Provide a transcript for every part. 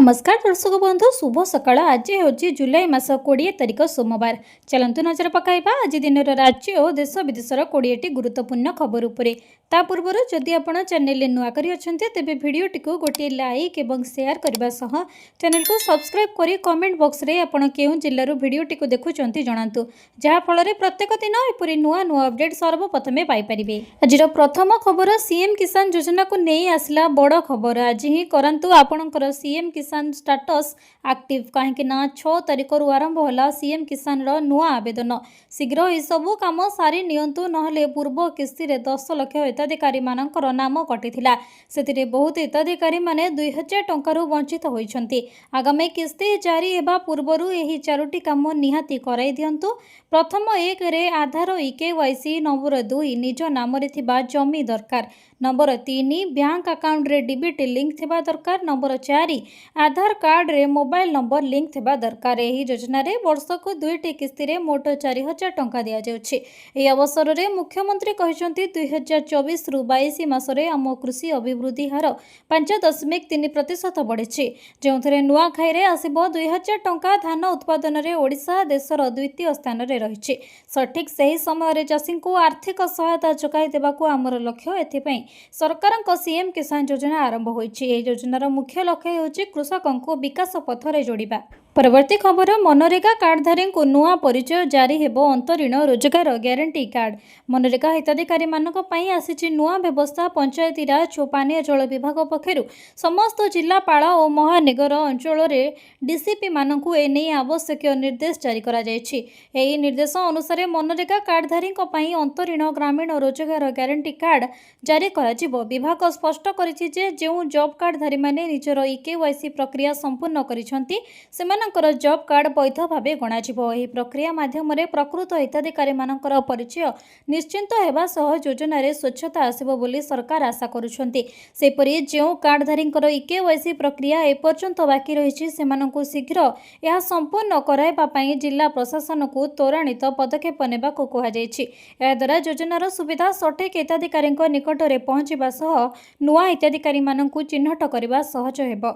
नमस्कार दर्शक बंधु शुभ सकाळ। आज हूँ जुलाई मास 20 तारिख सोमवार। चलतु नजर पकाइबा आज दिन राज्य और देश विदेशर 20टी गुरुत्वपूर्ण खबर उपरे। ता पूर्वर जदि आपण चैनल नुआ करी अछंते तेबे भिडियोटी को गोटे लाइक एवं शेयर करबा सह चैनल को सब्सक्राइब करी कमेंट बॉक्स रे आपण केउ जिल्लारू भिडियोटी को देखुचंती जणांतु, जहा फल रे प्रत्येक दिन एपरि नुआ नुआ अपडेट सर्वप्रथमे पाई परिबे। आजिर प्रथम खबर सीएम किसान योजना को नहीं आसला बड़ खबर। आज ही करंतु आपणकर सीएम किसान स्टाटस एक्टिव कहीं ना 6 तारिख रु आरंभ होला सीएम किसान रो नुआ आवेदन। शीघ्र यह सबू काम सारी नियंतु नहले पूर्व किस्ती रे 10 लाख हिताधिकारी मानकर नाम कटिथिला। सेतिरे बहुत हिताधिकारी माने 2000 टंका वंचित होइछंती। आगामी किस्ती जारी हेबा पूर्वरु एही 4टी काम निहाती कराई दियंतु। प्रथम 1 रे आधार इकेवाईसी, नंबर 2 निज नाम रे थिबा जमी दरकार, नंबर 3 बैंक अकाउंट रे डीबीटी लिंक थिबा दरकार, नंबर 4 आधार कार्ड रे मोबाइल नंबर लिंक थिबा दरकार। एही योजना रे वर्षक 2टी किस्ती रे मोट 4000 टंका दिया जाउछि। एही अवसर रे मुख्यमंत्री कहिसंती 2024 रु 22 मासरे आम कृषि अभिवृद्धि हार 5.3% बढ़िछि, जेउथरे नुआ खाई रे आसीबो 2000 टंका। धान उत्पादन रे ओडिशा देशर द्वितीय स्थान रे रहिछि। सठिक सही समय रे चाषी को आर्थिक सहायता जोगाई देबाकू आमर लक्ष्य। एथिपई सरकारक सीएम किसान योजना आरंभ होइछि। एही योजनार मुख्य लक्ष्य हेउछि कृषकों को विकास पथरे जोड़िबा। परवर्ती खबर मनरेगा कार्डधारी को नुआ परिचय जारी हेबो। अंतरीण रोजगार ग्यारंटी कार्ड मनरेगा हिताधिकारी मानक पई आसीछि नुआ व्यवस्था। पंचायती राज और पानीय जल विभाग पक्षरु समस्त जिलापाल और महानगर अंचल रे डीसीपी मानकू एने आवश्यक निर्देश जारी करा जायछि। एही निर्देश अनुसार मनरेगा कार्डधारी पई अंतरीण ग्रामीण रोजगार ग्यारंटी कार्ड जारी करा जिवो। विभाग स्पष्ट करिछि जे जेउ जॉब कार्डधारी माने निजर इकेवाईसी प्रक्रिया संपूर्ण करिसंती सेमानकर जॉब कार्ड वैध भावे गणाजिवो। एही प्रक्रिया माध्यम रे प्रकृत हिताधिकारी मानकर परिचय निश्चिंत हेबा सह योजना रे स्वच्छता आसिबो बोली सरकार आशा करुछंती। सेपरि जेउ कार्डधारींकर इकेवाईसी प्रक्रिया एपर्यंत बाकी रहिछि सेमानकु शीघ्र यह संपूर्ण कराइबा पई जिला प्रशासन को त्वरान्वित पदक्षेप नेबाकू कहा जायछि। एहा द्वारा योजनार सुविधा सठिक हिताधिकारी निकट रे पहुंचीबा सह नुआ हिताधिकारी मानकू चिन्हट करबा सहज हेबो।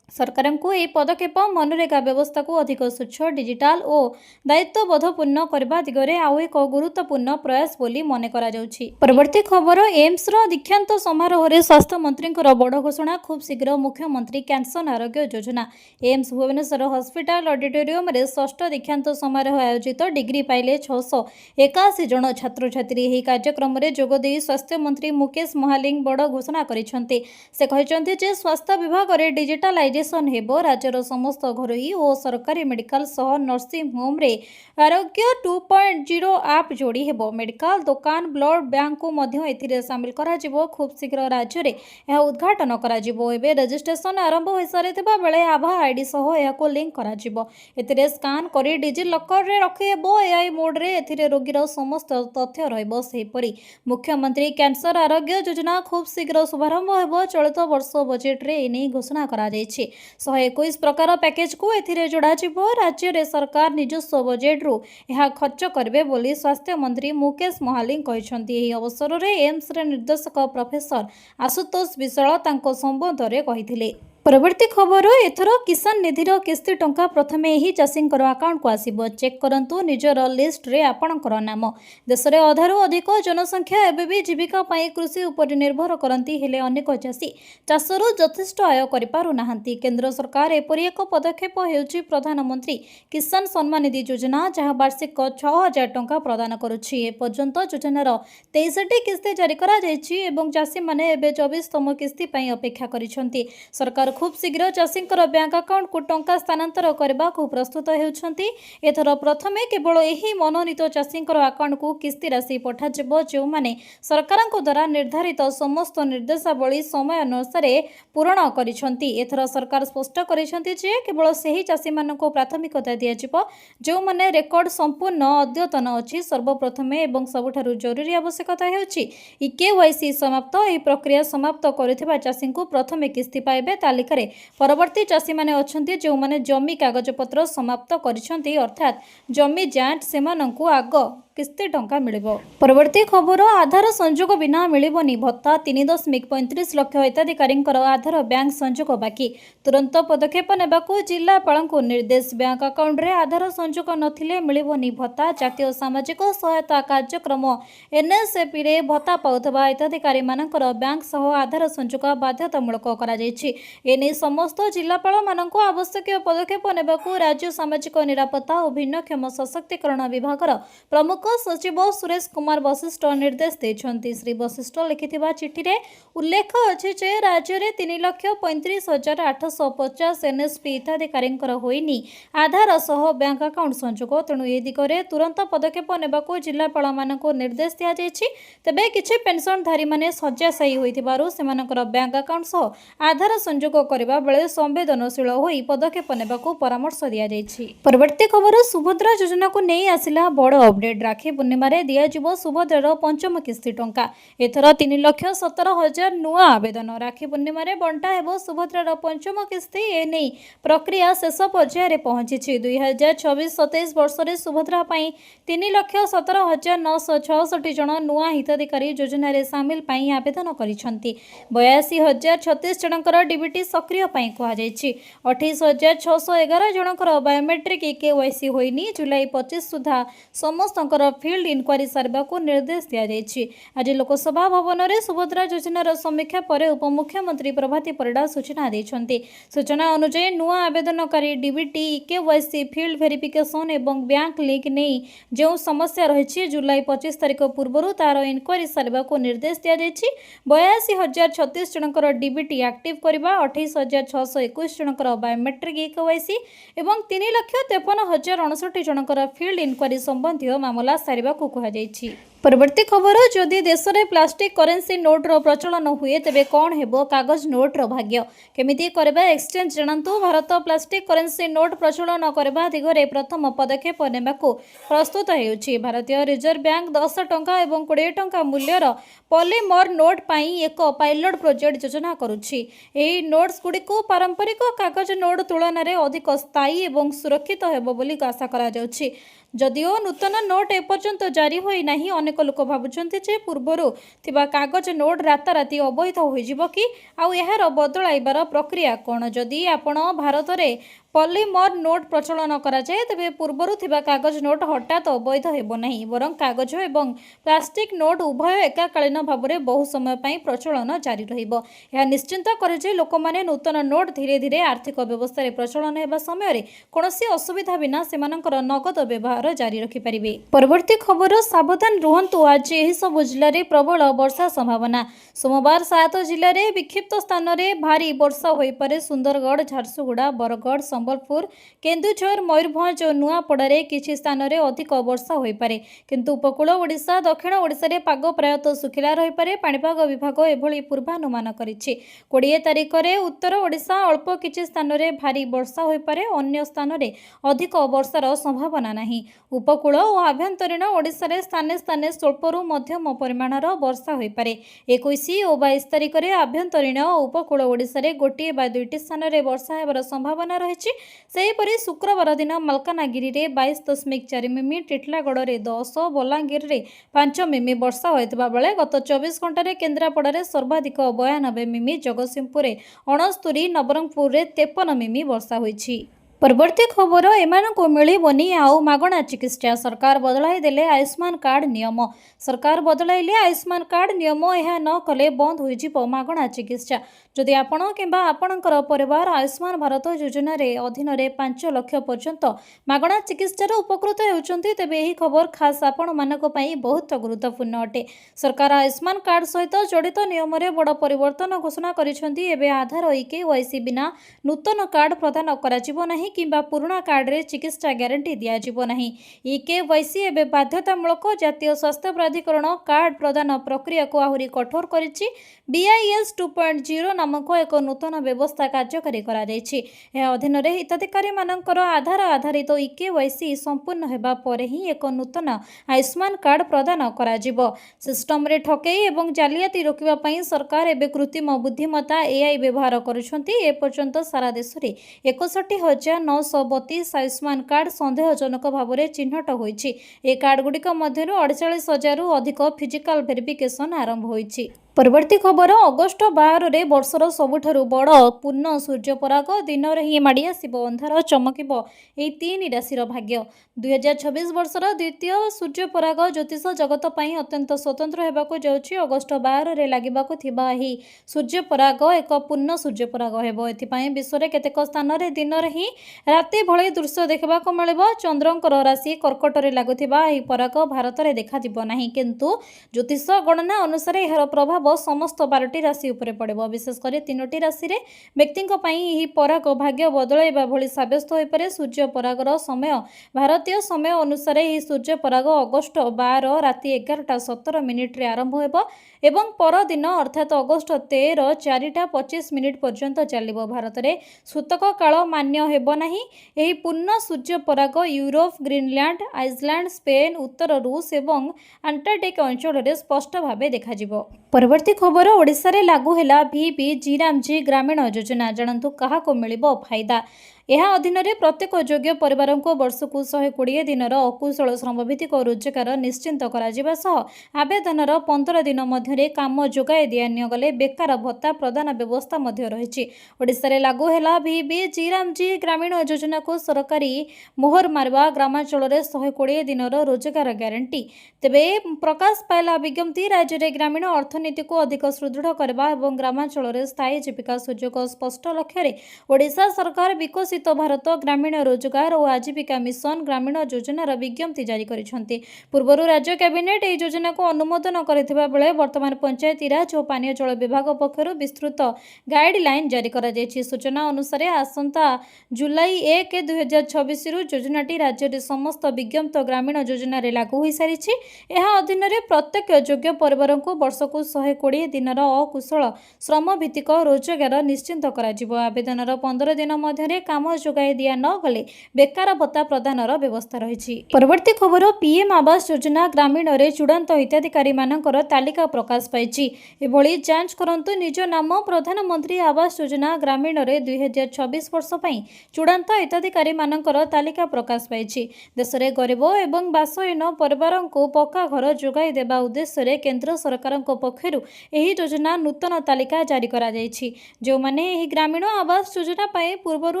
सरकार को यह पदक्षेप मनरेगा व्यवस्था को अधिक स्वच्छ, डिजिटाल और दायित्वबोधपूर्ण करबा दिगरे आउ एक गुरुत्वपूर्ण प्रयास बोली मन करा जाउछि। परवर्ती खबर एम्स रो दीक्षांत समारोह रे स्वास्थ्य मंत्री बड़ घोषणा। खूब शीघ्र मुख्यमंत्री cancer Arogya Yojana. AIIMS Bhubaneswar hospital auditorium रे षष्ठ दीक्षांत समारोह आयोजित। डिग्री पाइले 681 जन छात्र छात्री। एही कार्यक्रम रे जोग देई स्वास्थ्य मंत्री मुकेश महालिंग बड़ घोषणा करिसंती। से कहिसंती जे स्वास्थ्य विभाग रे डिजिटलाइजेशन हेबो। राज्यर समस्त घरोई और सरकारी मेडिकल सह नर्सिंग होम रे आरोग्य 2.0 ऐप जोड़ी हेबो। मेडिकल दुकान, ब्लड बैंक को मध्य एथिरे शामिल करा जिवो। खूब शीघ्र राज्य रे यह उद्घाटन करा जिवो। एबे रजिस्ट्रेशन आरंभ होई सारिथिबा बेले आभा आईडी सह याको लिंक करा जिवो। एथिरे स्कैन करी डिजि लॉकर रे रखि हेबो। एआई मोड रे एथिरे रोगीर समस्त तथ्य रहइबो। सेहिपरि मुख्यमंत्री कैंसर आरोग्य योजना खूब शीघ्र शुभारंभ हेबो। चलित वर्ष बजेट रे एने घोषणा करा जायछि। 121 प्रकार पैकेज को एथिरे जोड़ा जिवो। राज्य रे सरकार निजस्व बजेट रु यह खर्च करबे बोली स्वास्थ्य मंत्री मुकेश महालिंग कहिसंती। एही अवसर रे एम्स रे निर्देशक प्रोफेसर आशुतोष विशाल तांको संबोधन रे कहिथिले। परवर्ती खबर एथर किसान निधिर किस्ती टंका प्रथमे ही चाषी अकाउंट को आसीबो। चेक करंतु निजर लिस्ट रे आपणकर नाम। देश रे अधारू अधिक जनसंख्या एबे भी जीविका पाई कृषि उपर निर्भर करंती। हेले अनेक चाषी चाषरू यथेष्ट आय करि पारु नाहंती। केंद्र सरकार एपरि एक पदक्षेप हेउछि प्रधानमंत्री किसान सम्मान निधि योजना, जहां वार्षिक 6000 टंका प्रदान करुछि। ए पर्यंत योजनार 23टी किस्ती जारी करा जायछि एवं चाषी माने एबे 24तम किस्ती पाई अपेक्षा करिसंती। सरकार खूब शीघ्र चाषी बैंक अकाउंट को टंका स्थानांतर करने को प्रस्तुत होउछंती। एथर प्रथमे केवल यही मनोनीत चाषी अकाउंट को किस्ती राशि पठाଯିबो जो माने सरकार द्वारा निर्धारित समस्त निर्देशावली समय अनुसार पूरण करिसंती। एथर सरकार स्पष्ट करिसंती जे केवल सही चाषी मानक प्राथमिकता दियाजिबो जो माने रेकर्ड संपूर्ण अद्यतन अछि। सर्वप्रथमे एवं सबुठारु जरूरी आवश्यकता हेउछि इकेवाईसी समाप्त। एही प्रक्रिया समाप्त करिथिबा चाषी को प्रथमे किस्ती पाइबे। परवर्ती चाषी माने अछंती जो माने जमी कागजपत्र समाप्त करिसंती, अर्थात जमी जांच सेमानंकु आग किस्ती टंका मिलिबो। परवर्ती खबर आधार संजोग बिना मिलिबनी भत्ता 3.35 लाख हिताधिकारींकर आधार बैंक संजोग बाकी तुरंत पदक्षेप नेबाकू जिलापालଙ୍କୁ निर्देश। बैंक अकाउंट रे आधार संजोग नथिले मिलिबनी भत्ता। जातीय सामाजिक सहायता कार्यक्रम एनएसएपी रे भत्ता पाउथबा हिताधिकारी मानकर बैंक सह आधार संजोग बाध्यतामूलक करा जायछि। एने समस्त जिलापाल माननको आवश्यक पदक्षेप नेबाकू राज्य सामाजिक निरापत्ता और भिन्नक्षम सशक्तिकरण विभागर प्रमुख सचिव सुरेश कुमार वशिष्ठ निर्देश देछन्ति। श्री वशिष्ठ लिखिथिबा चिठी रे उल्लेख अछि जे राज्य रे 3,35,850 एनएसपी हिताधिकारींकर होइनी आधार सह बैंक अकाउंट संजोग। तेणु ए दिगरे तुरंत पदक्षेप नेबाकू जिलापाल माननको निर्देश दिया जायछि। तेबे किछि पेंशनधारी माने शଯ୍याशायी होइथिबारु सेमानकर बैंक अकाउंट सह आधार संजोग करबा बेले संवेदनशील होई पदक्षेप नेबाकू परामर्श दिया जायछि। परवर्ती खबर सुभद्रा योजना को नहीं आसिला बड़ अपडेट। राखी पूर्णिमा रे दिया जिवो सुभद्रार पंचम किस्ती टंका। एथर 3,17,000 नुआ आवेदन। राखी पूर्णिमा रे बंटा हेबो सुभद्रार पंचम किस्ती। ए नै प्रक्रिया शेष पर्याय रे पहुंची। 2026-27 वर्ष रे सुभद्रा पई 3,17,966 जन नुआ हिताधिकारी योजना रे शामिल पई आवेदन करिसंती। 82,036 जनकर डीबीटी सक्रिय पई कहा जायछि। 28,611 जनकर बायोमेट्रिक केवाईसी होइनी। जुलाई 25 सुधा समस्तंकर फील्ड इनक्वारी सारबा को निर्देश दिया जायछि। आज लोकसभा भवन रे सुभद्रा योजनार समीक्षा पर उपमुख्यमंत्री प्रभाती परिडा सूचना दैछन्ति। सूचना अनुसार नुआ आवेदनकारी डीबीटी केवाईसी फील्ड वेरिफिकेशन एवं बैंक लिंक नहीं जो समस्या रही जुलाई 25 तारिख पूर्व तार इनक्वारी सारबा को निर्देश दिया जायछि। 82,036 जनकर डीबीटी एक्टिव करबा 28,621 जनकर बायोमेट्रिक केवाईसी एवं 3,53,059 जनकर फील्ड इनक्वारी संबंधी मामला सारिबा को कहा जायछि। परवर्ती खबर जदि देश में प्लास्टिक करेन्सी नोट्र प्रचलन हुए तेबे कौन हेबो कागज नोट्र भाग्य केमिति करबा एक्सचेंज जानतु। भारत प्लास्टिक करेन्सी नोट प्रचलन करबा दिगरे प्रथम पदक्षेप नेबाकू प्रस्तुत हेउछि। भारतीय रिजर्व बैंक 10 टंका एवं 20 टंका मूल्यर पॉलीमर नोट पाई एक पायलट प्रोजेक्ट योजना करुछि। एही नोट्स गुडी को पारंपरिक कागज नोट तुलन में अधिक स्थायी एवं सुरक्षित हेबो बोली आशा करा जाउछि। जदिओ नूतन नोट एपर्यंत जारी होई नाही अनेक लोक भाबुछन्ति जे पूर्वरु थिबा कागज नोट राताराती अवैध होइजिबो कि आउ एहार बदलाइबार प्रक्रिया कोन। जदि आपण भारत रे पॉलीमर नोट प्रचलन करा जाए तेबे पूर्वरु थिबा कागज नोट हठात अवैध हेबो नाही बरं कागज एवं प्लास्टिक नोट उभय एकाकालीन भाबरे बहु समय पई प्रचलन जारी रहिबो। यह निश्चिंत करे जे लोकमाने नूतन नोट धीरे धीरे आर्थिक व्यवस्था रे प्रचलन हेबा समय रे कोनोसी असुविधा बिना सेमानकर नगद व्यवहार जारी रखि परिबे। परवर्ती खबर सावधान रुहंतु। आज एही सब जिल्ला रे प्रबल वर्षा संभावना। सोमवार 7 जिल्ला रे विक्षिप्त स्थान रे भारी वर्षा होई पारे। सुंदरगढ़, झारसुगुड़ा, बरगढ़, संबलपुर, केन्दुझर, मयूरभंज और नुआपड़ारे किछि स्थान रे अधिक वर्षा होई पारे। किंतु उपकूल ओडिशा, दक्षिण ओडिशा रे पाग प्रायतः सुखिला रही पारे। पाणीपाग विभाग एभली पूर्वानुमान करिछि। 20 तारिख रे उत्तर ओडिशा अल्प किछि स्थान रे भारी वर्षा होई पारे। अन्य स्थान रे अधिक वर्षार संभावना नाही। उपकूल और आभ्यंतरीण ओडिशा रे स्थाने स्थाने स्वल्परू मध्यम परिमाणर वर्षा होई पारे। 21 और 22 तारिख रे आभ्यंतरीण और उपकूल ओडिशा रे गोटिए बा दुईटी स्थान रे वर्षा हेबार संभावना रहिछि। सेहीपरि शुक्रवार दिन मालकानगिरी रे 22.4 मिमी, टिटलागढ़ रे 10, बलांगीर रे 5 मिमी वर्षा होइतबा बेले गत 24 घंटा रे केन्द्रापड़ा रे सर्वाधिक 92 मिमी, जगतसिंहपुर रे 69, नवरंगपुर रे 53 मिमी वर्षा होइछि। परवर्ती खबर एमानको मिलिबनी आउ मागणा चिकित्सा। सरकार बदलाई देले आयुष्मान कार्ड नियम। सरकार बदलाइले आयुष्मान कार्ड नियम। यह न कले बंद होइजिबो मागणा चिकित्सा। जदि आपण किंबा आपणकर परिवार आयुष्मान भारत योजना रे अधीन रे 5 लाख पर्यंत मागणा चिकित्सा उपकृत होउचंती तेबे एही खबर खास आपण मानक पई बहुत गुरुत्वपूर्ण अटे। सरकार आयुष्मान कार्ड सहित जड़ित नियम रे बड़ परिवर्तन घोषणा करिसंती। एबे आधार केवाईसी बिना नूतन कार्ड प्रदान कराजिबो नाही किंबा पुराना कार्ड रे चिकित्सा ग्यारंटी दिया जिवो नाही। केवाईसी एबे बाध्यतामूलक। जातीय स्वास्थ्य प्राधिकरण कार्ड प्रदान प्रक्रिया को आहुरी कठोर करिछि। BIS 2.0 नामक एक नूतन व्यवस्था कार्यकारी करा जायछि। यह अधीन रे हिताधिकारी मानकर आधार आधारित केवाईसी संपूर्ण हेबा परे ही एक नूतन आयुष्मान कार्ड प्रदान करा जिवो। सिस्टम रे ठकेई एवं जालियाती रोकिबा पई सरकार एबे कृत्रिम बुद्धिमत्ता AI व्यवहार करुछंती। ए पर्यंत सारा देश रे 61,000 932 आयुष्मान कार्ड सन्देहजनक भाव में चिन्हट होइछि। ए कार्डगुड़िक मध्यरु 48,000 रु अधिक फिजिकल वेरिफिकेशन आरंभ होइछि। परवर्ती खबर अगस्ट 12 रे वर्षर सबुठारु बड़ पूर्ण सूर्यपराग दिन ही माड़ी आसिबो। अंधार चमकिबो एही 3 राशिर भाग्य। 2026 वर्षर द्वितीय सूर्यपराग ज्योतिष जगत पई अत्यंत स्वतंत्र हेबाकु जाउछि। अगस्ट 12 रे लागिबाकु थिबा एही सूर्यपराग एक पूर्ण सूर्यपराग हेबो। एथि पई विश्व केतेक स्थान रे दिन ही राति भଳି दृश्य देखबाकु मिलिबो। चंद्रंकर राशि कर्कट रे लागुथिबा एही पराग भारत रे देखा दिबो नाही, किंतु ज्योतिष गणना अनुसार एହାର प्रभाव समस्त 12टी राशि उपरे पड़िबो। विशेषकर 3टी राशि रे व्यक्तिंक पई एही पराग भाग्य बदलाइबा भଳି साब्यस्त होई पारे। सूर्य परागर समय भारतीय समय अनुसार एही सूर्य पराग अगस्ट 12 राति 11:17 रे आरंभ हेबो एवं पर दिन अर्थात अगस्ट 13 4:25 पर्यंत चलिबो। भारत रे सूतक काल मान्य हेबो नाही। एही पूर्ण सूर्य पराग यूरोप, ग्रीनलैंड, आइसलैंड, स्पेन, उत्तर रूस एवं अंटार्कटिक अंचल रे स्पष्ट भावे देखा जिवो। परवर्ती खबर ओडिशा रे लागू हैला VBG रामजी ग्रामीण योजना। जानतु काहाको मिलिबो फायदा। यह अधीन रे प्रत्येक योग्य परिवार को वर्षकु 120 दिनर अकुशल श्रम भित्तिक रोजगार निश्चिंत करा सह आवेदनर 15 दिन मध्य काम जोगाई दिया गले बेकार भत्ता प्रदान व्यवस्था मध्य रही। ओडिशा रे लागू हैला VBG रामजी ग्रामीण योजना को सरकारी मोहर मारवा ग्रामांचल रे 120 दिनर रोजगार ग्यारंटी। तेबे प्रकाश पाइला विज्ञप्ति राज्य रे ग्रामीण अर्थनीति को अधिक सुदृढ़ करबा एवं ग्रामांचल रे स्थायी जीविका सुजोग स्पष्ट लक्ष्य रे ओडिशा सरकार विकसित भारत ग्रामीण रोजगार और आजीविका मिशन ग्रामीण योजनार विज्ञप्ति जारी करिसेंति। पूर्वरु राज्य कैबिनेट एही योजना को अनुमोदन करथिबा बेले वर्तमान पंचायती राज और पानीय जल विभाग पक्षरु विस्तृत गाइडलाइन जारी करा जायछि। सूचना अनुसार आसंता जुलाई 1 2026 रु योजनाटी राज्य रे समस्त विज्ञप्त ग्रामीण योजना रे लागू होई सारिछि। एहा अधीन रे प्रत्येक योग्य परिवार को वर्षकु 120 दिनर अकुशल श्रम भित्तिक रोजगार निश्चिंत करा जिवो। आवेदनर 15 दिन मध्य काम जोगाई दिया न गले बेकार भत्ता प्रदानर व्यवस्था रही। परवर्ती खबर पीएम आवास योजना ग्रामीण रे चूड़ांत हिताधिकारी मानकर तालिका प्रकाश पाइछि। एभली जांच करंतु निज नाम प्रधानमंत्री आवास योजना ग्रामीण रे 2026 वर्ष पई चूड़ांत हिताधिकारी मानकर तालिका प्रकाश पाइछि। देश रे गरीब एवं बासहीन परिवार को पक्का घर जोगाई देबा उद्देश्य रे केंद्र सरकार पक्षरु एही योजना नूतन तालिका जारी करा जायछि। जो माने एही ग्रामीण आवास योजना पई पूर्वरु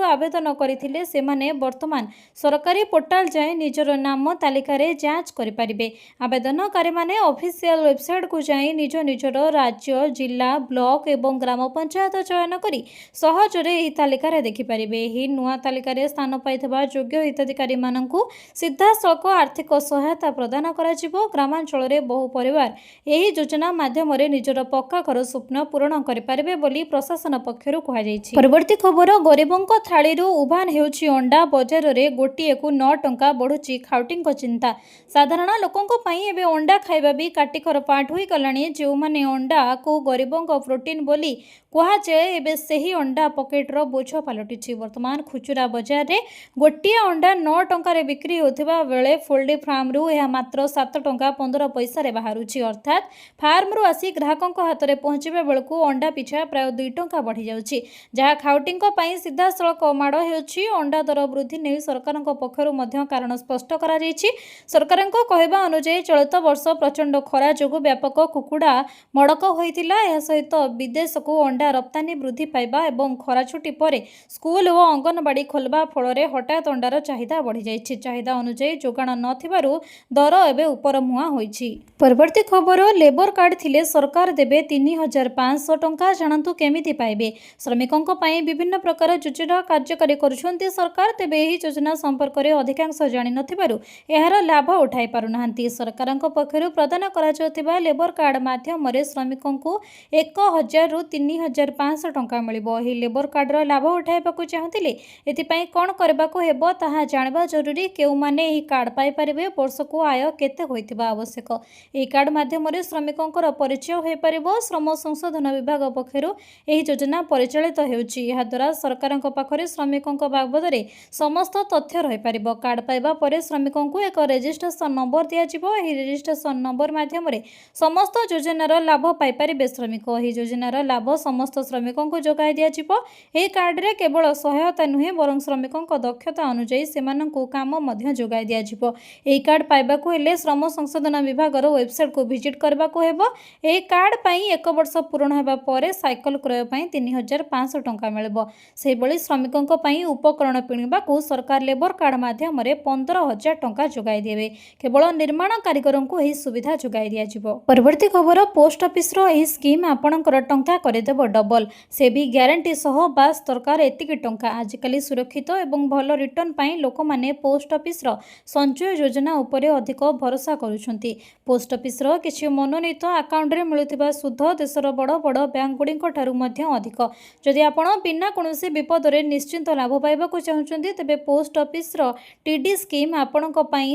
आवेदन करथिले सेमाने वर्तमान सरकारी पोर्टाल जाए निजर नाम तालिका रे जांच करि परिबे। आवेदनकारी माने ऑफिशियल वेबसाइट को जाए निज निजर राज्य, जिला, ब्लॉक एवं ग्राम पंचायत चयन करी सहज रे एही तालिका रे देखि परिबे। एही नुआ तालिका रे स्थान पाइथबा योग्य हिताधिकारी माननकु सीधा सळक आर्थिक सहायता प्रदान करा जिवो। ग्रामांचल रे बहु परिवार एही योजना माध्यम रे निजर पक्का घर स्वप्न पूर्ण करि परिबे बोली प्रशासन पक्षरु कहा जायछि। परवर्ती खबर गरीबंक थाळी उभान हेउछि अंडा। बजार रे गोटिए को 9 टंका बढ़ुछि खाउटिंग चिंता। साधारण लोकंक पई एबे अंडा खाइबा भी काटिकर पाठ होई गलानी। जो माने अंडा को गरीबंक प्रोटीन बोली कहा जाए एबे सही अंडा पॉकेटर बोझ पलटिछि। वर्तमान खुचुरा बाजार रे गोटिए अंडा 9 टंका रे बिक्री होथिबा बेले फोल्डी फार्म रु यह मात्र 7 टंका 15 पैसा रे बाहरुछि। अर्थात फार्म रु आसी ग्राहकंक हाथ रे पहुंचिबा बेलकु अंडा पिछा प्राय 2 टंका बढ़ी जाउछि, जहा खाउटिंग पई सीधा सळक माड़ हेउछि। अंडा दर वृद्धि नै सरकारक पक्षरु मध्य कारण स्पष्ट करा जायछि। सरकारक कहबा अनुसार चलित वर्ष प्रचंड खरा जोगु व्यापक कुकुड़ा मड़क होइतिला। एहा सहित विदेश को अंडा रप्तानी वृद्धि पाइबा एवं खरा छुट्टी पर स्कूल और अंगनवाड़ी खोलवा फल हठात अंडार चाहिदा बढ़ी जाइछि। चाहिदा अनुसार जोगाण नथिबारु दर एबे उपर मुहां होइछि। परवर्ती खबर लेबर कार्ड थिले सरकार देबे 3500 टंका। जानतु केमिति पाइबे। श्रमिकंक पई विभिन्न प्रकार योजना कार्यकारी करुछन्ति सरकार। तेबे एही योजना संपर्क रे अधिकांश जानि नथिबारु एहार लाभ उठाई पारुनाहांती। सरकारक पक्षरु प्रदान करा जाउथिबा लेबर कार्ड माध्यम रे श्रमिकंकु 1000 रु 3500 टंका मिलिबो। एही लेबर कार्ड रो लाभ उठाइबाकु चाहुतिले एथि पई कोन करबाकु हेबो ताहा जानबा जरूरी। केउ माने एही कार्ड पाई परिबे, वर्षकु आय केते होइतिबा आवश्यक। एही कार्ड माध्यम रे श्रमिकंकर परिचय होई परिबो। श्रम संसाधन विभाग पक्षरु एही योजना परिचालित हेउछि। एहा द्वारा सरकारक पाखरे श्रमिक ଶ୍ରମିକଙ୍କ ବାବଦରେ ସମସ୍ତ ତଥ୍ୟ ରହିପାରିବ। କାର୍ଡ ପାଇବା ପରେ ଶ୍ରମିକଙ୍କୁ ଏକ ରେଜିଷ୍ଟ୍ରେସନ ନମ୍ବର ଦିଆଯିବ। ଏହି ରେଜିଷ୍ଟ୍ରେସନ ନମ୍ବର ମାଧ୍ୟମରେ ସମସ୍ତ ଯୋଜନାର ଲାଭ ପାଇପାରିବେ ଶ୍ରମିକ। ଏହି ଯୋଜନାର ଲାଭ ସମସ୍ତ ଶ୍ରମିକଙ୍କୁ ଯୋଗାଇ ଦିଆଯିବ। ଏହି କାର୍ଡରେ କେବଳ ସହାୟତା ନୁହେଁ ବରଂ ଶ୍ରମିକଙ୍କ ଦକ୍ଷତା ଅନୁଯାୟୀ ସେମାନଙ୍କୁ କାମ ମଧ୍ୟ ଯୋଗାଇ ଦିଆଯିବ। ଏହି କାର୍ଡ ପାଇବାକୁ ହେଲେ ଶ୍ରମ ସଂଶୋଧନ ବିଭାଗର ୱେବସାଇଟକୁ ଭିଜିଟ୍ କରିବାକୁ ହେବ। ଏହି କାର୍ଡ ପାଇଁ 1 ବର୍ଷ ପୂରଣ ହେବା ପରେ ସାଇକେଲ କ୍ରୟ ପାଇଁ 3,500 ଟଙ୍କା ମିଳିବ। ସେହିଭଳି ଶ୍ରମିକଙ୍କ ପାଇଁ ଉପକରଣ କିଣିବାକୁ ସରକାର ଲେବର କାର୍ଡ ମାଧ୍ୟମରେ 15,000 ଟଙ୍କା ଯୋଗାଇ ଦେବେ। କେବଳ ନିର୍ମାଣ କାରିଗରଙ୍କୁ ଏହି ସୁବିଧା ଯୋଗାଇ ଦିଆଯିବ। ପରବର୍ତ୍ତୀ ଖବର, ପୋଷ୍ଟ ଅଫିସର ଏହି ସ୍କିମ୍ ଆପଣଙ୍କର ଟଙ୍କା କରିଦେବ ଡବଲ, ସେ ବି ଗ୍ୟାରେଣ୍ଟି ସହ। ବାସ୍ ଦରକାର ଏତିକି ଟଙ୍କା। ଆଜିକାଲି ସୁରକ୍ଷିତ ଏବଂ ଭଲ ରିଟର୍ଣ୍ଣ ପାଇଁ ଲୋକମାନେ ପୋଷ୍ଟ ଅଫିସର ସଞ୍ଚୟ ଯୋଜନା ଉପରେ ଅଧିକ ଭରସା କରୁଛନ୍ତି। ପୋଷ୍ଟ ଅଫିସର କିଛି ମନୋନୀତ ଆକାଉଣ୍ଟରେ ମିଳୁଥିବା ସୁଧ ଦେଶର ବଡ଼ ବଡ଼ ବ୍ୟାଙ୍କଗୁଡ଼ିକ ଠାରୁ ମଧ୍ୟ ଅଧିକ। ଯଦି ଆପଣ ବିନା କୌଣସି ବିପଦରେ ନିଶ୍ଚିନ୍ତ ଲାଭ ପାଇବାକୁ ଚାହୁଁଛନ୍ତି ତେବେ ପୋଷ୍ଟ ଅଫିସର ଟିଡି ସ୍କିମ୍ ଆପଣଙ୍କ ପାଇଁ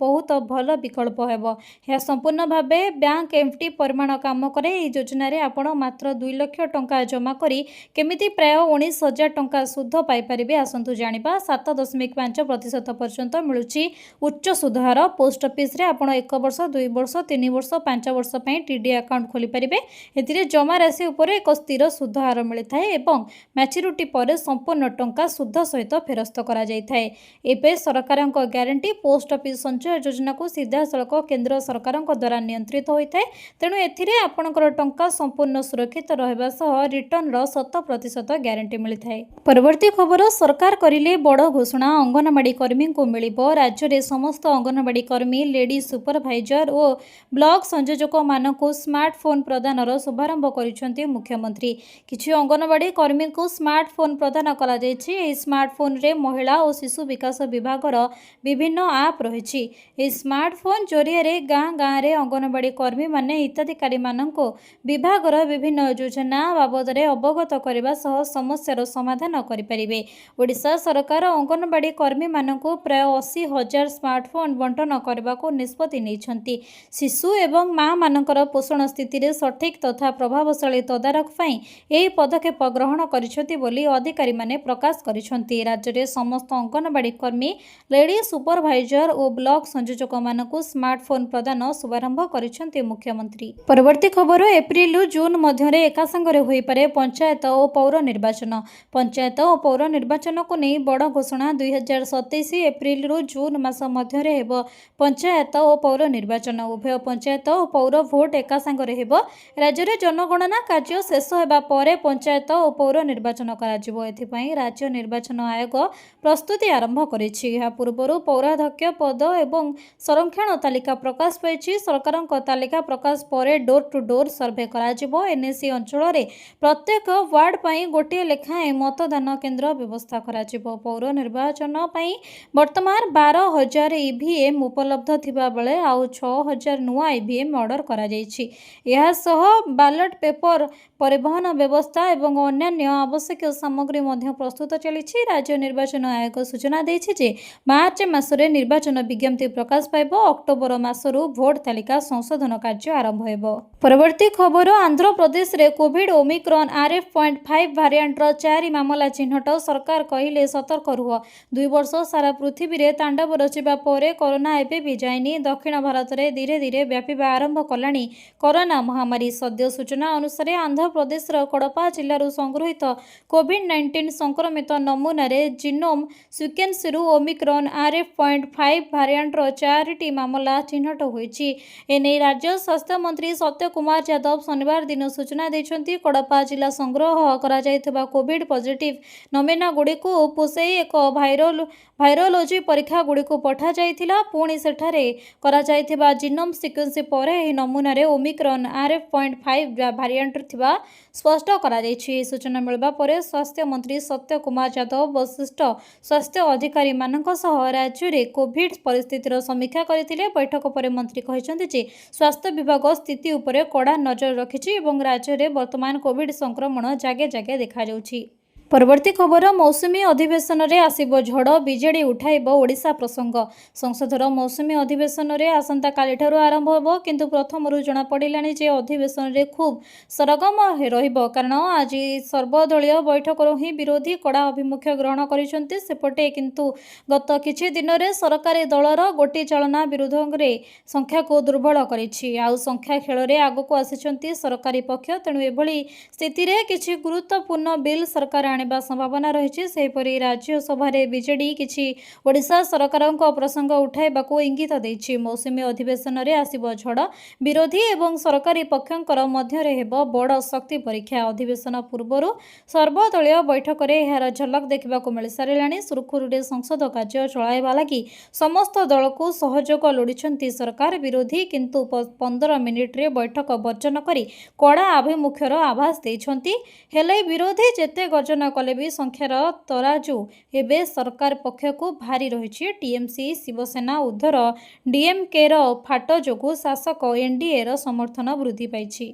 ବହୁତ ଭଲ ବିକଳ୍ପ ହେବ। ଏହା ସମ୍ପୂର୍ଣ୍ଣ ଭାବେ ବ୍ୟାଙ୍କ ଏଫ୍ଡି ପରିମାଣ କାମ କରେ। ଏହି ଯୋଜନାରେ ଆପଣ ମାତ୍ର 2 ଲକ୍ଷ ଟଙ୍କା ଜମା କରି କେମିତି ପ୍ରାୟ 19,000 ଟଙ୍କା ସୁଧ ପାଇପାରିବେ ଆସନ୍ତୁ ଜାଣିବା। 7.5% ପର୍ଯ୍ୟନ୍ତ ମିଳୁଛି ଉଚ୍ଚ ସୁଧ ହାର। ପୋଷ୍ଟ ଅଫିସରେ ଆପଣ 1 ବର୍ଷ, 2 ବର୍ଷ, 3 ବର୍ଷ, 5 ବର୍ଷ ପାଇଁ ଟିଡି ଆକାଉଣ୍ଟ ଖୋଲିପାରିବେ। ଏଥିରେ ଜମା ରାଶି ଉପରେ ଏକ ସ୍ଥିର ସୁଧ ହାର ମିଳିଥାଏ ଏବଂ ମ୍ୟାଚୁରିଟି ପରେ ସମ୍ପୂର୍ଣ୍ଣ ଟଙ୍କା ସୁଧ ସହିତ ଫେରସ୍ତ କରାଯାଇଥାଏ। ଏବେ ସରକାରଙ୍କ ଗ୍ୟାରେଣ୍ଟି ପୋଷ୍ଟ ଅଫିସ ସଞ୍ଚୟ ଯୋଜନାକୁ ସିଧାସଳଖ କେନ୍ଦ୍ର ସରକାରଙ୍କ ଦ୍ୱାରା ନିୟନ୍ତ୍ରିତ ହୋଇଥାଏ। ତେଣୁ ଏଥିରେ ଆପଣଙ୍କର ଟଙ୍କା ସମ୍ପୂର୍ଣ୍ଣ ସୁରକ୍ଷିତ ରହିବା ସହ ରିଟର୍ଣ୍ଣର 100% ଗ୍ୟାରେଣ୍ଟି ମିଳିଥାଏ। ପରବର୍ତ୍ତୀ ଖବର, ସରକାର କରିଲେ ବଡ଼ ଘୋଷଣା, ଅଙ୍ଗନବାଡ଼ି କର୍ମୀଙ୍କୁ ମିଳିବ। ରାଜ୍ୟରେ ସମସ୍ତ ଅଙ୍ଗନବାଡ଼ି କର୍ମୀ, ଲେଡି ସୁପରଭାଇଜର ଓ ବ୍ଲକ ସଂଯୋଜକମାନଙ୍କୁ ସ୍ମାର୍ଟଫୋନ୍ ପ୍ରଦାନର ଶୁଭାରମ୍ଭ କରିଛନ୍ତି ମୁଖ୍ୟମନ୍ତ୍ରୀ। କିଛି ଅଙ୍ଗନବାଡ଼ି କର୍ମୀଙ୍କୁ ସ୍ମାର୍ଟଫୋନ୍ ପ୍ରଦାନ କରାଯାଇଛି। ଏହି ସ୍ମାର୍ଟଫୋନ୍ରେ ମହିଳା ଓ ଶିଶୁ ବିକାଶ ବିଭାଗର ବିଭିନ୍ନ ଆପ୍ ରହିଛି। ଏହି ସ୍ମାର୍ଟଫୋନ୍ ଜରିଆରେ ଗାଁ ଗାଁରେ ଅଙ୍ଗନବାଡ଼ି କର୍ମୀମାନେ ହିତାଧିକାରୀମାନଙ୍କୁ ବିଭାଗର ବିଭିନ୍ନ ଯୋଜନା ବାବଦରେ ଅବଗତ କରିବା ସହ ସମସ୍ୟାର ସମାଧାନ କରିପାରିବେ। ଓଡ଼ିଶା ସରକାର ଅଙ୍ଗନବାଡ଼ି କର୍ମୀମାନଙ୍କୁ ପ୍ରାୟ 80,000 ସ୍ମାର୍ଟଫୋନ୍ ବଣ୍ଟନ କରିବାକୁ ନିଷ୍ପତ୍ତି ନେଇଛନ୍ତି। ଶିଶୁ ଏବଂ ମାଆମାନଙ୍କର ପୋଷଣ ସ୍ଥିତିରେ ସଠିକ୍ ତଥା ପ୍ରଭାବଶାଳୀ ତଦାରଖ ପାଇଁ ଏହି ପଦକ୍ଷେପ ଗ୍ରହଣ କରିଛନ୍ତି ବୋଲି ଅଧିକାରୀମାନେ ପ୍ରକାଶ କରିଛନ୍ତି। ରାଜ୍ୟରେ ସମସ୍ତ ଅଙ୍ଗନବାଡ଼ି କର୍ମୀ, ଲେଡି ସୁପରଭାଇଜର ଓ ବ୍ଲକ ସଂଯୋଜକମାନଙ୍କୁ ସ୍ମାର୍ଟଫୋନ୍ ପ୍ରଦାନ ଶୁଭାରମ୍ଭ କରିଛନ୍ତି ମୁଖ୍ୟମନ୍ତ୍ରୀ। ପରବର୍ତ୍ତୀ ଖବର, ଏପ୍ରିଲରୁ ଜୁନ୍ ମଧ୍ୟରେ ଏକାସାଙ୍ଗରେ ହୋଇପାରେ ପଞ୍ଚାୟତ ଓ ପୌର ନିର୍ବାଚନ। ପଞ୍ଚାୟତ ଓ ପୌର ନିର୍ବାଚନକୁ ନେଇ ବଡ଼ ଘୋଷଣା। 2027 ଏପ୍ରିଲରୁ ଜୁନ୍ ମାସ ମଧ୍ୟରେ ହେବ ପଞ୍ଚାୟତ ଓ ପୌର ନିର୍ବାଚନ। ଉଭୟ ପଞ୍ଚାୟତ ଓ ପୌର ଭୋଟ ଏକାସାଙ୍ଗରେ ହେବ। ରାଜ୍ୟରେ ଜନଗଣନା କାର୍ଯ୍ୟ ଶେଷ ହେବା ପରେ ପଞ୍ଚାୟତ ଓ ପୌର ନିର୍ବାଚନ କରାଯିବ। ଏଥିପାଇଁ ରାଜ୍ୟ ନିର୍ବାଚନ ଆୟୋଗ ପ୍ରସ୍ତୁତି ଆରମ୍ଭ କରିଛି। ଏହା ପୂର୍ବରୁ ପୌରାଧ୍ୟକ୍ଷ ପଦ ଏବଂ ସଂରକ୍ଷଣ ତାଲିକା ପ୍ରକାଶ ପାଇଛି। ସରକାରଙ୍କ ତାଲିକା ପ୍ରକାଶ ପରେ ଡୋର ଟୁ ଡୋର ସର୍ଭେ କରାଯିବ। ଏନ୍ଏସି ଅଞ୍ଚଳରେ ପ୍ରତ୍ୟେକ ୱାର୍ଡ ପାଇଁ ଗୋଟିଏ ଲେଖାଏଁ ମତଦାନ କେନ୍ଦ୍ର ବ୍ୟବସ୍ଥା କରାଯିବ। ପୌର ନିର୍ବାଚନ ପାଇଁ ବର୍ତ୍ତମାନ 12,000 ଇଭିଏମ୍ ଉପଲବ୍ଧ ଥିବା ବେଳେ ଆଉ 6,000 ନୂଆ ଇଭିଏମ୍ ଅର୍ଡର କରାଯାଇଛି। ଏହାସହ ବାଲଟ ପେପର, ପରିବହନ ବ୍ୟବସ୍ଥା ଏବଂ ଅନ୍ୟାନ୍ୟ ଆବଶ୍ୟକୀୟ ସାମଗ୍ରୀ ମଧ୍ୟ ପ୍ରସ୍ତୁତ ଚାଲିଛି। ରାଜ୍ୟ ନିର୍ବାଚନ ଆୟୋଗ ସୂଚନା ଦେଇଛି ଯେ ମାର୍ଚ୍ଚ ମାସରେ ନିର୍ବାଚନ ବିଜ୍ଞପ୍ତି ପ୍ରକାଶ ପାଇବ। ଅକ୍ଟୋବର ମାସରୁ ଭୋଟ ତାଲିକା ସଂଶୋଧନ କାର୍ଯ୍ୟ ଆରମ୍ଭ ହେବ। ପରବର୍ତ୍ତୀ ଖବର, ଆନ୍ଧ୍ରପ୍ରଦେଶରେ କୋଭିଡ୍ ଓମିକ୍ରନ୍ RF.5 ଭାରିଆଣ୍ଟର 4 ମାମଲା ଚିହ୍ନଟ। ସରକାର କହିଲେ ସତର୍କ ରୁହ। 2 ବର୍ଷ ସାରା ପୃଥିବୀରେ ତାଣ୍ଡବ ରଚିବା ପରେ କରୋନା ଏବେ ବି ଯାଇନି। ଦକ୍ଷିଣ ଭାରତରେ ଧୀରେ ଧୀରେ ବ୍ୟାପିବା ଆରମ୍ଭ କଲାଣି କରୋନା ମହାମାରୀ। ସଦ୍ୟ ସୂଚନା ଅନୁସାରେ ଆନ୍ଧ୍ରପ୍ରଦେଶର କଡପା ଜିଲ୍ଲାରୁ ସଂଗୃହୀତ କୋଭିଡ୍-19 ସଂକ୍ରମିତ ନମୁନାରେ ଜିନୋମ ସିକ୍ୱେନ୍ସରୁ ଓମିକ୍ରନ୍ RF.5 ଭାରିଆଣ୍ଟର 4ଟି ମାମଲା ଚିହ୍ନଟ ହୋଇଛି। ଏନେଇ ରାଜ୍ୟ ସ୍ୱାସ୍ଥ୍ୟମନ୍ତ୍ରୀ ସତ୍ୟ କୁମାର ଯାଦବ ଶନିବାର ଦିନ ସୂଚନା ଦେଇଛନ୍ତି। କଡପା ଜିଲ୍ଲା ସଂଗ୍ରହ କରାଯାଇଥିବା କୋଭିଡ୍ ପଜିଟିଭ ନମୁନାଗୁଡ଼ିକୁ ପୁଷେଇ ଏକ ଭାଇରୋଲୋଜି ପରୀକ୍ଷାଗୁଡ଼ିକୁ ପଠାଯାଇଥିଲା। ପୁଣି ସେଠାରେ କରାଯାଇଥିବା ଜିନୋମ ସିକ୍ୱେନ୍ସ ପରେ ଏହି ନମୁନାରେ ଓମିକ୍ରନ୍ RF.5 ଭାରିଆଣ୍ଟ ଥିବା ସ୍ପଷ୍ଟ କରାଯାଇଛି। ଏହି ସୂଚନା ମିଳିବା ପରେ ସ୍ୱାସ୍ଥ୍ୟମନ୍ତ୍ରୀ ସତ୍ୟ କୁମାର ଯାଦବ ବରିଷ୍ଠ ସ୍ୱାସ୍ଥ୍ୟ ଅଧିକାରୀମାନଙ୍କ ସହ ରାଜ୍ୟରେ କୋଭିଡ୍ ପରିସ୍ଥିତିର ସମୀକ୍ଷା କରିଥିଲେ। ବୈଠକ ପରେ ମନ୍ତ୍ରୀ କହିଛନ୍ତି ଯେ ସ୍ୱାସ୍ଥ୍ୟ ବିଭାଗ ସ୍ଥିତି ଉପରେ କଡ଼ା ନଜର ରଖିଛି ଏବଂ ରାଜ୍ୟରେ ବର୍ତ୍ତମାନ କୋଭିଡ୍ ସଂକ୍ରମଣ ଜାଗେ ଜାଗେ ଦେଖାଯାଉଛି। ପରବର୍ତ୍ତୀ ଖବର ମୌସୁମୀ ଅଧିବେଶନରେ ଆସିବ ଝଡ଼ ବିଜେଡି ଉଠାଇବ ଓଡ଼ିଶା ପ୍ରସଙ୍ଗ। ସଂସଦର ମୌସୁମୀ ଅଧିବେଶନରେ ଆସନ୍ତାକାଲିଠାରୁ ଆରମ୍ଭ ହେବ, କିନ୍ତୁ ପ୍ରଥମରୁ ଜଣାପଡ଼ିଲାଣି ଯେ ଅଧିବେଶନରେ ଖୁବ୍ ସରଗରମ ରହିବ, କାରଣ ଆଜି ସର୍ବଦଳୀୟ ବୈଠକରୁ ହିଁ ବିରୋଧୀ କଡ଼ା ଆଭିମୁଖ୍ୟ ଗ୍ରହଣ କରିଛନ୍ତି। ସେପଟେ କିନ୍ତୁ ଗତ କିଛି ଦିନରେ ସରକାରୀ ଦଳର ଗୋଟିଚାଳନା ବିରୋଧରେ ସଂଖ୍ୟାକୁ ଦୁର୍ବଳ କରିଛି। ଆଉ ସଂଖ୍ୟା ଖେଳରେ ଆଗକୁ ଆସିଛନ୍ତି ସରକାରୀ ପକ୍ଷ। ତେଣୁ ଏଭଳି ସ୍ଥିତିରେ କିଛି ଗୁରୁତ୍ୱପୂର୍ଣ୍ଣ ବିଲ୍ ସରକାର ଆଣିବା ସମ୍ଭାବନା ରହିଛି। ସେହିପରି ରାଜ୍ୟସଭାରେ ବିଜେଡି କିଛି ଓଡ଼ିଶା ସରକାରଙ୍କ ପ୍ରସଙ୍ଗ ଉଠାଇବାକୁ ଇଙ୍ଗିତ ଦେଇଛି। ମୌସୁମୀ ଅଧିବେଶନରେ ଆସିବ ଝଡ଼, ବିରୋଧୀ ଏବଂ ସରକାରୀ ପକ୍ଷଙ୍କର ମଧ୍ୟରେ ହେବ ବଡ଼ ଶକ୍ତି ପରୀକ୍ଷା। ଅଧିବେଶନ ପୂର୍ବରୁ ସର୍ବଦଳୀୟ ବୈଠକରେ ଏହାର ଝଲକ ଦେଖିବାକୁ ମିଳିସାରିଲାଣି। ସୁରୁଖୁରୁରେ ସଂସଦ କାର୍ଯ୍ୟ ଚଳାଇବା ଲାଗି ସମସ୍ତ ଦଳକୁ ସହଯୋଗ ଲୋଡ଼ିଛନ୍ତି ସରକାର। ବିରୋଧୀ କିନ୍ତୁ 15 ମିନିଟରେ ବୈଠକ ବର୍ଜନ କରି କଡ଼ା ଆଭିମୁଖ୍ୟର ଆଭାସ ଦେଇଛନ୍ତି। ହେଲେ ବିରୋଧୀ ଯେତେ ଗର୍ଜନ କଲେ ବି ସଂଖ୍ୟାର ତରାଜୁ ଏବେ ସରକାର ପକ୍ଷକୁ ଭାରି ରହିଛି। ଟିଏମସି, ଶିବସେନା ଉଦ୍ଧର ଡିଏମକେର ଫାଟ ଯୋଗୁଁ ଶାସକ ଏନଡିଏର ସମର୍ଥନ ବୃଦ୍ଧି ପାଇଛି।